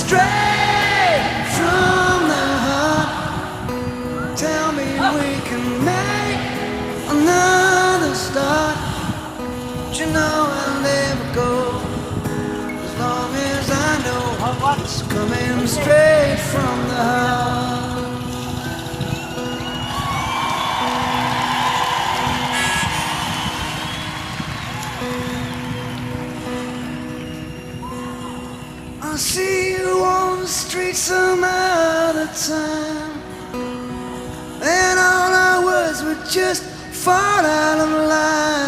straight from the heart. Tell me we can make another start. But you know I'll never go as long as I know it's coming straight from the heart. I'll see you on the street some other time, and all our words would just fall out of line.